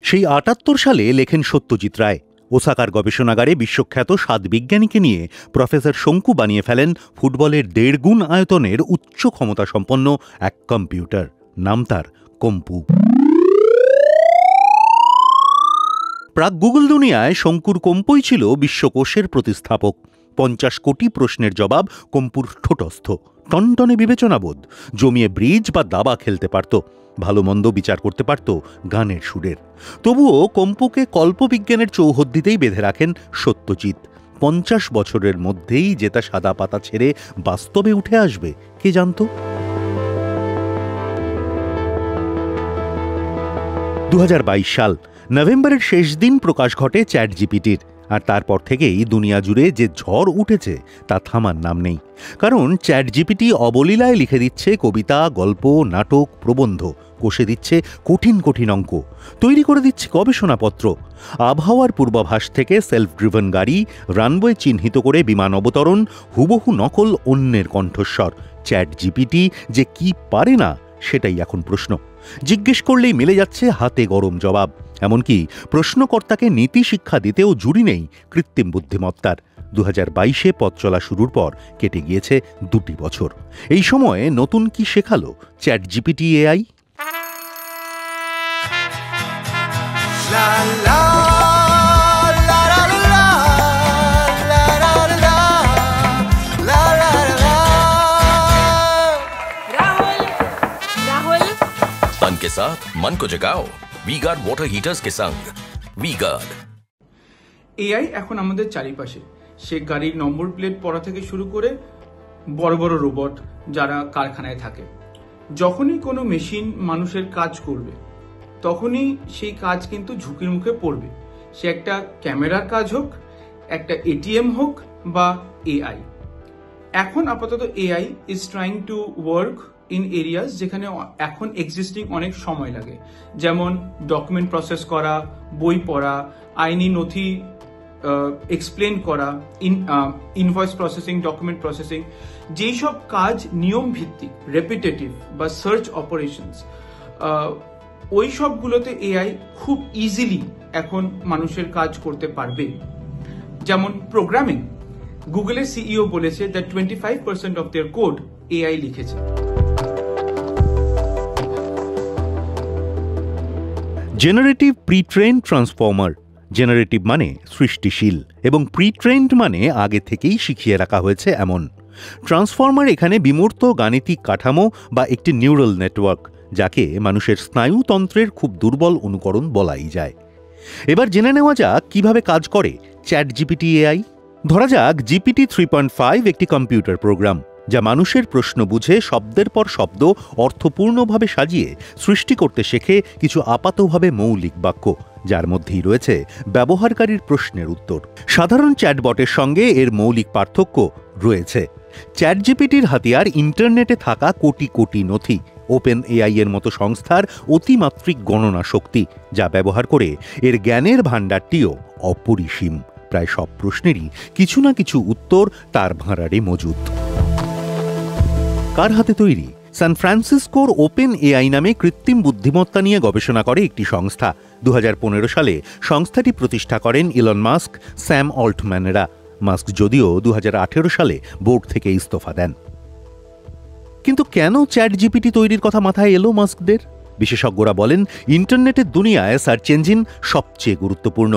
সেই ৭৮ সালে লেখেন সত্যজিৎ রায়। ওসাকার গবেষণাগারে বিশ্বখ্যাত ৭ বিজ্ঞানীকে নিয়ে প্রফেসর শঙ্কু বানিয়ে ফেলেন ফুটবলের ১.৫ গুণ আয়তনের উচ্চ ক্ষমতা সম্পন্ন এক কম্পিউটার। নাম তার কম্পু। প্রাক গুগল দুনিয়ায় শঙ্কুর কম্পুই ছিল বিশ্বকোষের প্রতিস্থাপক। ৫০ কোটি প্রশ্নের জবাব কম্পুর ঠোঁটস্থ। টনটনে বিবেচনাবোধ, জমিয়ে ব্রিজ বা দাবা খেলতে পারত, ভালো মন্দ বিচার করতে পারত গানের সুরের। তবুও কম্পুকে কল্পবিজ্ঞানের চৌহদ্দিতেই বেঁধে রাখেন সত্যজিৎ। ৫০ বছরের মধ্যেই যে তা সাদা পাতা ছেড়ে বাস্তবে উঠে আসবে কে জানত। ২০২২ সাল নভেম্বরের শেষ দিন প্রকাশ ঘটে চ্যাট জিপিটির। আর তারপর থেকেই দুনিয়া জুড়ে যে ঝড় উঠেছে তা থামার নাম নেই। কারণ চ্যাট জিপিটি অবলীলায় লিখে দিচ্ছে কবিতা, গল্প, নাটক, প্রবন্ধ, কষে দিচ্ছে কঠিন কঠিন অঙ্ক, তৈরি করে দিচ্ছে গবেষণাপত্র। আবহাওয়ার পূর্বাভাস থেকে সেলফ ড্রিভেন গাড়ি, রানওয়ে চিহ্নিত করে বিমান অবতরণ, হুবহু নকল অন্যের কণ্ঠস্বর। চ্যাট জিপিটি যে কি পারে না সেটাই এখন প্রশ্ন। জিজ্ঞেস করলেই মিলে যাচ্ছে হাতে গরম জবাব। এমনকি প্রশ্নকর্তাকে নীতি শিক্ষা দিতেও জুড়ি নেই কৃত্রিম বুদ্ধিমত্তার। ২০২২-এ পথ চলা শুরুর পর কেটে গিয়েছে ২টি বছর। এই সময়ে নতুন কি শেখালো চ্যাট জিপিটি এআই? तन के साथ मन को जगाओ V-Guard ওয়াটার হিটার্স के संग V-Guard। এআই এখন আমাদের চারিপাশে। সে গাড়ির নম্বর প্লেট পড়া থেকে শুরু করে বড় বড় রোবট যারা কারখানায় থাকে। যখনই কোনো মেশিন মানুষের কাজ করবে তখনই সেই কাজ কিন্তু ঝুঁকির মুখে পড়বে। সে একটা ক্যামেরার কাজ হোক, একটা এটিএম হোক বা এআই। এখন আপাতত AI is trying to work in areas যেখানে এখন এক্সিস্টিং অনেক সময় লাগে, যেমন ডকুমেন্ট প্রসেস করা, বই পড়া, আইনি নথি এক্সপ্লেন করা, ইনভয়েস প্রসেসিং, ডকুমেন্ট প্রসেসিং। যেই সব কাজ নিয়ম ভিত্তিক, রেপিটেটিভ বা সার্চ অপারেশনস, ওই সবগুলোতে এআই খুব ইজিলি এখন মানুষের কাজ করতে পারবে। যেমন প্রোগ্রামিং, গুগলের সিইও বলেছে that 25% of their code AI লিখেছে। Generative pretrain transformer. জেনারেটিভ মানে সৃষ্টিশীল এবং প্রি-ট্রেন্ড মানে আগে থেকেই শিখিয়ে রাখা হয়েছে এমন। ট্রান্সফর্মার এখানে বিমূর্ত গাণিতিক কাঠামো বা একটি নিউরাল নেটওয়ার্ক, যাকে মানুষের স্নায়ুতন্ত্রের খুব দুর্বল অনুকরণ বলাই যায়। এবার জেনে নেওয়া যাক কিভাবে কাজ করে চ্যাট জিপিটি এআই। ধরা যাক জিপিটি 3.5 একটি কম্পিউটার প্রোগ্রাম যা মানুষের প্রশ্ন বুঝে শব্দের পর শব্দ অর্থপূর্ণভাবে সাজিয়ে সৃষ্টি করতে শেখে কিছু আপাতভাবে মৌলিক বাক্য, যার মধ্যেই রয়েছে ব্যবহারকারীর প্রশ্নের উত্তর। সাধারণ চ্যাটবটের সঙ্গে এর মৌলিক পার্থক্য রয়েছে। চ্যাট জিপিটির হাতিয়ার ইন্টারনেটে থাকা কোটি কোটি নথি, ওপেন এআই এর মতো সংস্থার অতিমাত্রিক গণনা শক্তি, যা ব্যবহার করে এর জ্ঞানের ভাণ্ডারটিও অপরিসীম। প্রায় সব প্রশ্নেরই কিছু না কিছু উত্তর তার ভাঁড়ারে মজুদ। কার হাতে তৈরি? সান ফ্রান্সিসকোর ওপেন এআই নামে কৃত্রিম বুদ্ধিমত্তা নিয়ে গবেষণা করে একটি সংস্থা। ২০১৫ সালে সংস্থাটি প্রতিষ্ঠা করেন ইলন মাস্ক, স্যাম অল্টম্যানেরা। মাস্ক যদিও ২০১৮ সালে বোর্ড থেকে ইস্তফা দেন। কিন্তু কেন চ্যাট জিপিটি তৈরির কথা মাথায় এলো মাস্কদের? বিশেষজ্ঞরা বলেন, ইন্টারনেটের দুনিয়ায় সার্চ ইঞ্জিন সবচেয়ে গুরুত্বপূর্ণ।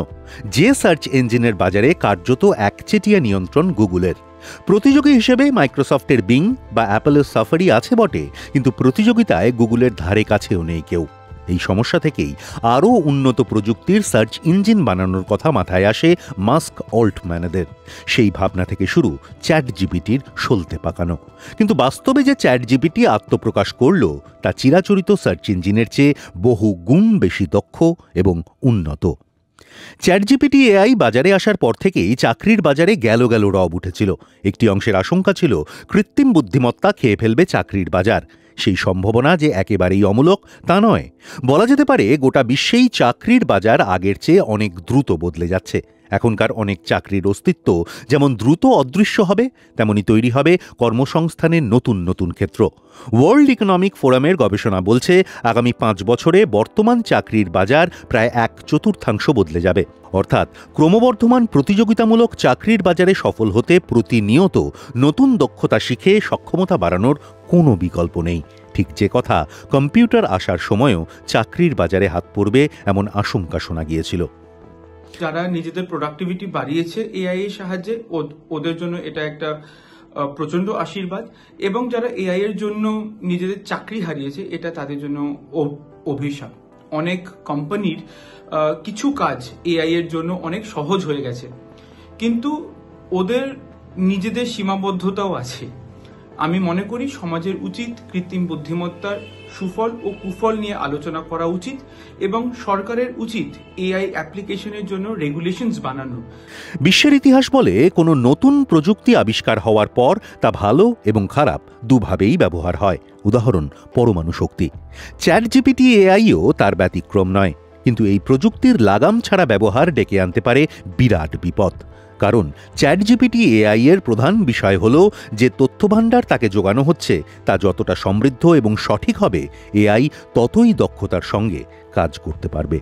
যে সার্চ ইঞ্জিনের বাজারে কার্যত একচেটিয়া নিয়ন্ত্রণ গুগলের। প্রতিযোগী হিসেবে মাইক্রোসফটের বিং বা অ্যাপলের সাফারি আছে বটে, কিন্তু প্রতিযোগিতায় গুগলের ধারে কাছেও নেই কেউ। এই সমস্যা থেকেই আরও উন্নত প্রযুক্তির সার্চ ইঞ্জিন বানানোর কথা মাথায় আসে মাস্ক অল্টম্যানেদের। সেই ভাবনা থেকে শুরু চ্যাট জিপিটির সলতে পাকানো। কিন্তু বাস্তবে যে চ্যাট জিপিটি আত্মপ্রকাশ করল তা চিরাচরিত সার্চ ইঞ্জিনের চেয়ে বহু গুণ বেশি দক্ষ এবং উন্নত। চ্যাট জিপিটি এআই বাজারে আসার পর থেকেই চাকরির বাজারে গেল রব উঠেছিল। একটি অংশের আশঙ্কা ছিল কৃত্রিম বুদ্ধিমত্তা খেয়ে ফেলবে চাকরির বাজার। সেই সম্ভাবনা যে একেবারেই অমূলক তা নয়। বলা যেতে পারে গোটা বিশ্বেই চাকরির বাজার আগের চেয়ে অনেক দ্রুত বদলে যাচ্ছে। এখনকার অনেক চাকরির অস্তিত্ব যেমন দ্রুত অদৃশ্য হবে, তেমনি তৈরি হবে কর্মসংস্থানের নতুন নতুন ক্ষেত্র। ওয়ার্ল্ড ইকোনমিক ফোরামের গবেষণা বলছে আগামী 5 বছরে বর্তমান চাকরির বাজার প্রায় 1/4 বদলে যাবে। অর্থাৎ ক্রমবর্ধমান প্রতিযোগিতামূলক চাকরির বাজারে সফল হতে প্রতিনিয়ত নতুন দক্ষতা শিখে সক্ষমতা বাড়ানোর কোনো বিকল্প নেই। ঠিক যে কথা কম্পিউটার আসার সময়ও চাকরির বাজারে হাত পড়বে এমন আশঙ্কা শোনা গিয়েছিল। যারা নিজেদের প্রোডাক্টিভিটি বাড়িয়েছে এআই এর সাহায্যে, ওদের জন্য এটা একটা প্রচন্ড আশীর্বাদ, এবং যারা এআই এর জন্য নিজেদের চাকরি হারিয়েছে এটা তাদের জন্য অভিশাপ। অনেক কোম্পানির কিছু কাজ এআই এর জন্য অনেক সহজ হয়ে গেছে, কিন্তু ওদের নিজেদের সীমাবদ্ধতাও আছে। আমি মনে করি সমাজের উচিত কৃত্রিম বুদ্ধিমত্তার সুফল ও কুফল নিয়ে আলোচনা করা উচিত, এবং সরকারের উচিত এআই অ্যাপ্লিকেশনের জন্য রেগুলেশনস বানানো। বিশ্বের ইতিহাস বলে কোনো নতুন প্রযুক্তি আবিষ্কার হওয়ার পর তা ভালো এবং খারাপ দুভাবেই ব্যবহার হয়। উদাহরণ পরমাণু শক্তি। চ্যাটজিপিটি এআইও তার ব্যতিক্রম নয়, কিন্তু এই প্রযুক্তির লাগাম ছাড়া ব্যবহার ডেকে আনতে পারে বিরাট বিপদ। কারণ চ্যাটজিপিটি এআই এর প্রধান বিষয় হল যে তথ্যভাণ্ডার তাকে যোগানো হচ্ছে তা যতটা সমৃদ্ধ এবং সঠিক হবে, এআই ততই দক্ষতার সঙ্গে কাজ করতে পারবে।